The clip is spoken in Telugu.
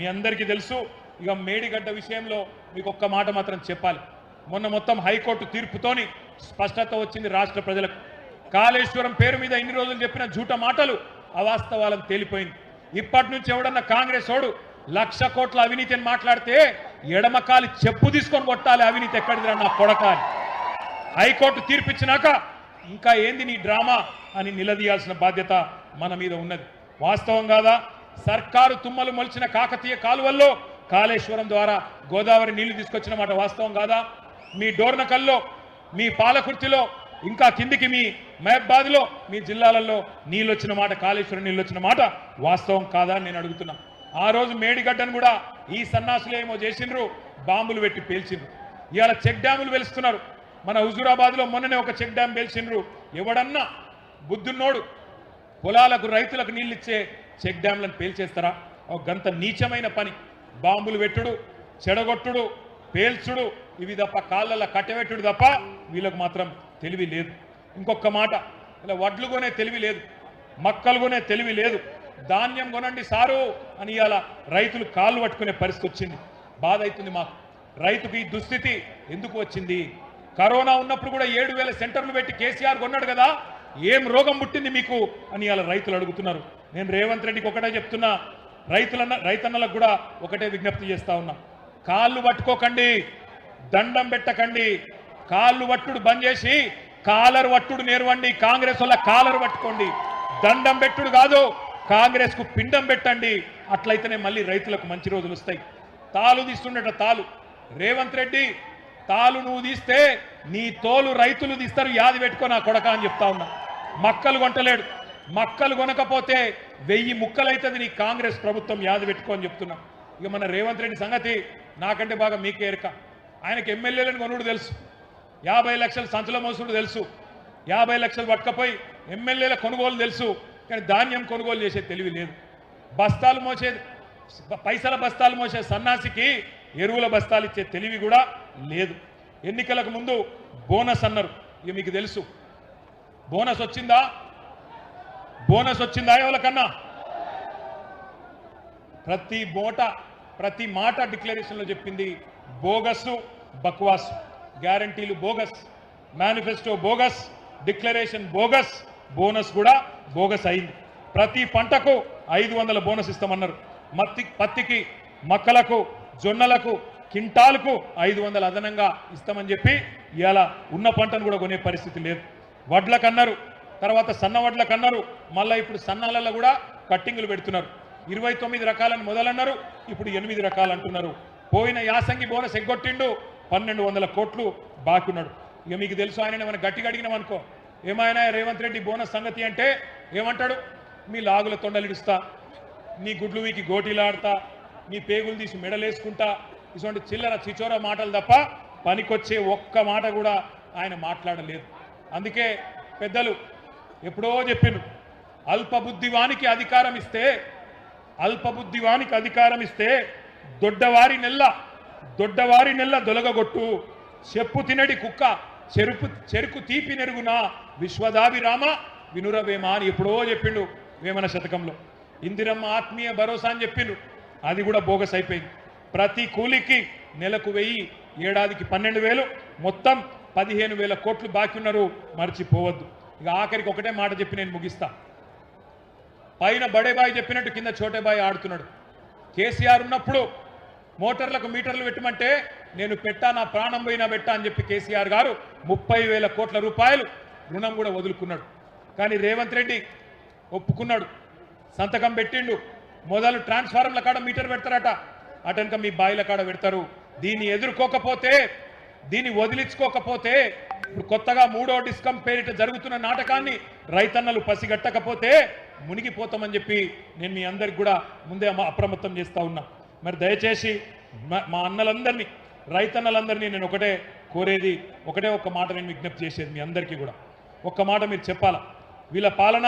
మీ అందరికీ తెలుసు. ఇక మేడిగడ్డ విషయంలో మీకు ఒక్క మాట మాత్రం చెప్పాలి. మొన్న మొత్తం హైకోర్టు తీర్పుతోని స్పష్టత వచ్చింది రాష్ట్ర ప్రజలకు. కాళేశ్వరం పేరు మీద ఇన్ని రోజులు చెప్పిన జూట మాటలు అవాస్తవాలకు తేలిపోయింది. ఇప్పటి నుంచి ఎవడన్నా కాంగ్రెస్ ఓడు 1,00,000 కోట్ల అవినీతి అని మాట్లాడితే ఎడమకాలి చెప్పు తీసుకొని కొట్టాలి. అవినీతి ఎక్కడిదిరా నా కొడకాలి. హైకోర్టు తీర్పిచ్చినాక ఇంకా ఏంది నీ డ్రామా అని నిలదీయాల్సిన బాధ్యత మన మీద ఉన్నది. వాస్తవం కాదా? సర్కారు తుమ్మలు మొలిచిన కాకతీయ కాలువల్లో కాళేశ్వరం ద్వారా గోదావరి నీళ్లు తీసుకొచ్చిన మాట వాస్తవం కాదా? మీ డోర్నకల్లో, మీ పాలకుర్తిలో, ఇంకా కిందికి మీ మహబాద్లో, మీ జిల్లాలలో నీళ్ళు వచ్చిన మాట, కాళేశ్వరం నీళ్ళు వచ్చిన మాట వాస్తవం కాదా అని నేను అడుగుతున్నా. ఆ రోజు మేడిగడ్డను కూడా ఈ సన్నాసులు ఏమో చేసిండ్రు, బాంబులు పెట్టి పేల్చిండ్రు. ఇవాళ చెక్ డ్యాములు వెలుస్తున్నారు. మన హుజూరాబాద్లో మొన్ననే ఒక చెక్ డ్యామ్ పేల్చిండ్రు. ఎవడన్నా బుద్ధున్నోడు పొలాలకు రైతులకు నీళ్ళు ఇచ్చే చెక్ డ్యామ్లను పేల్చేస్తారా? ఒక గంత నీచమైన పని. బాంబులు పెట్టుడు, చెడగొట్టుడు, పేల్చుడు, ఇవి తప్ప కాళ్ళ కట్టెపెట్టుడు తప్ప వీళ్ళకు మాత్రం తెలివి లేదు. ఇంకొక మాట, ఇలా వడ్లు కొనే తెలివి లేదు, మక్కలు కొనే తెలివి లేదు. ధాన్యం కొనండి సారు అని ఇవాళ రైతులు కాళ్ళు పట్టుకునే పరిస్థితి వచ్చింది. బాధ అవుతుంది మాకు. రైతుకు ఈ దుస్థితి ఎందుకు వచ్చింది? కరోనా ఉన్నప్పుడు కూడా 7,000 సెంటర్లు పెట్టి కేసీఆర్ కొన్నాడు కదా, ఏం రోగం పుట్టింది మీకు అని ఇవాళ రైతులు అడుగుతున్నారు. నేను రేవంత్ రెడ్డికి ఒకటే చెప్తున్నా, రైతన్నలకు కూడా ఒకటే విజ్ఞప్తి చేస్తా ఉన్నా. కాళ్ళు పట్టుకోకండి, దండం పెట్టకండి. కాళ్ళు పట్టుడు బంద్ చేసి కాలర్ పట్టుడు నేర్వండి. కాంగ్రెస్ వల్ల కాలర్ పట్టుకోండి. దండం పెట్టుడు కాదు, కాంగ్రెస్ కు పిండం పెట్టండి. అట్లయితేనే మళ్ళీ రైతులకు మంచి రోజులు వస్తాయి. తాలు తీస్తుండట తాలు. రేవంత్ రెడ్డి, తాలు నువ్వు తీస్తే నీ తోలు రైతులు తీస్తారు, యాది పెట్టుకో నా కొడక అని చెప్తా ఉన్నా. మక్కలు కొంటలేడు. మక్కలు కొనకపోతే 1000 ముక్కలైతుంది నీ కాంగ్రెస్ ప్రభుత్వం, యాది పెట్టుకో అని చెప్తున్నా. ఇక మన రేవంత్ రెడ్డి సంగతి నాకంటే బాగా మీకే ఎరక. ఆయనకి ఎమ్మెల్యేలను కొనుడు తెలుసు, 50 లక్షలు సంచుల మోసుడు తెలుసు, 50 లక్షలు పట్టుకపోయి ఎమ్మెల్యేల కొనుగోలు తెలుసు. కానీ ధాన్యం కొనుగోలు చేసే తెలివి లేదు. బస్తాలు మోసే, పైసల బస్తాలు మోసే సన్నాసికి ఎరువుల బస్తాలు ఇచ్చే తెలివి కూడా లేదు. ఎన్నికలకు ముందు బోనస్ అన్నారు. ఇక మీకు తెలుసు బోనస్ వచ్చిందా? బోనస్ వచ్చిందా? ఎవరికన్నా ప్రతి మాట డిక్లరేషన్లో చెప్పింది బోగస్, బక్వాస్. గ్యారంటీలు bogus, manifesto bogus, declaration bogus, bonus కూడా బోగస్ అయింది. ప్రతి పంటకు 500 బోనస్ ఇస్తామన్నారు. పత్తికి, మక్కలకు, జొన్నలకు కింటాలకు 500 అదనంగా ఇస్తామని చెప్పి ఇవాళ ఉన్న పంటను కూడా కొనే పరిస్థితి లేదు. వడ్లకన్నారు, తర్వాత సన్న వడ్లకన్నారు, మళ్ళీ ఇప్పుడు సన్నాలలో కూడా కట్టింగులు పెడుతున్నారు. 29 రకాలను మొదలన్నారు, ఇప్పుడు 8 రకాలు అంటున్నారు. పోయిన యాసంగి బోనస్ ఎగ్గొట్టిండు, 1200 కోట్లు బాకీ ఉన్నాడు. ఇక మీకు తెలుసు, ఆయన మనం గట్టిగా అడిగినాం అనుకో, ఏమైనా రేవంత్ రెడ్డి బోనస్ సంగతి అంటే ఏమంటాడు? మీ లాగుల తొండలిడుస్తా, నీ గుడ్లు వీకి గోటీలాడతా, నీ పేగులు తీసి మెడలేసుకుంటా, ఇటువంటి చిల్లర చిచోర మాటలు తప్ప పనికొచ్చే ఒక్క మాట కూడా ఆయన మాట్లాడలేదు. అందుకే పెద్దలు ఎప్పుడో చెప్పిండ్రు, అల్పబుద్ధివానికి అధికారం ఇస్తే దొడ్డవారి నెల్ల దొలగగొట్టు, చెప్పు తినడి కుక్క చెరుకు తీపి నెరుగునా విశ్వదాభిరామ వినురవేమ అని ఎప్పుడో చెప్పిండు వేమన శతకంలో. ఇందిరమ్మ ఆత్మీయ భరోసా అని చెప్పిండు, అది కూడా బోగస్ అయిపోయింది. ప్రతి కూలికి నెలకు 1000, ఏడాదికి 12,000, మొత్తం 15,000 కోట్లు బాకీ ఉన్నారు, మర్చిపోవద్దు. ఇక ఆఖరికి ఒకటే మాట చెప్పి నేను ముగిస్తా. పైన బడేబాయి చెప్పినట్టు కింద చోటేబాయి ఆడుతున్నాడు. కేసీఆర్ ఉన్నప్పుడు మోటార్లకు మీటర్లు పెట్టమంటే నేను పెట్టా, నా ప్రాణం పోయినా పెట్టా అని చెప్పి కేసీఆర్ గారు 30,000 కోట్ల రూపాయలు రుణం కూడా వదులుకున్నాడు. కానీ రేవంత్ రెడ్డి ఒప్పుకున్నాడు, సంతకం పెట్టిండు. మొదలు ట్రాన్స్ఫార్మర్ల కాడ మీటర్ పెడతారట, అటెనక మీ బాయిల కాడ పెడతారు. దీన్ని ఎదుర్కోకపోతే, దీన్ని వదిలించుకోకపోతే, ఇప్పుడు కొత్తగా 3వ డిస్కం పేరిట జరుగుతున్న నాటకాన్ని రైతన్నలు పసిగట్టకపోతే మునిగిపోతామని చెప్పి నేను మీ అందరికి కూడా ముందే అప్రమత్తం చేస్తా ఉన్నా. మరి దయచేసి మా అన్నలందరినీ, రైతన్నలందరినీ నేను ఒకటే కోరేది, ఒకటే ఒక్క మాట నేను విజ్ఞప్తి చేసేది మీ అందరికీ కూడా. ఒక్క మాట మీరు చెప్పాలా, వీళ్ళ పాలన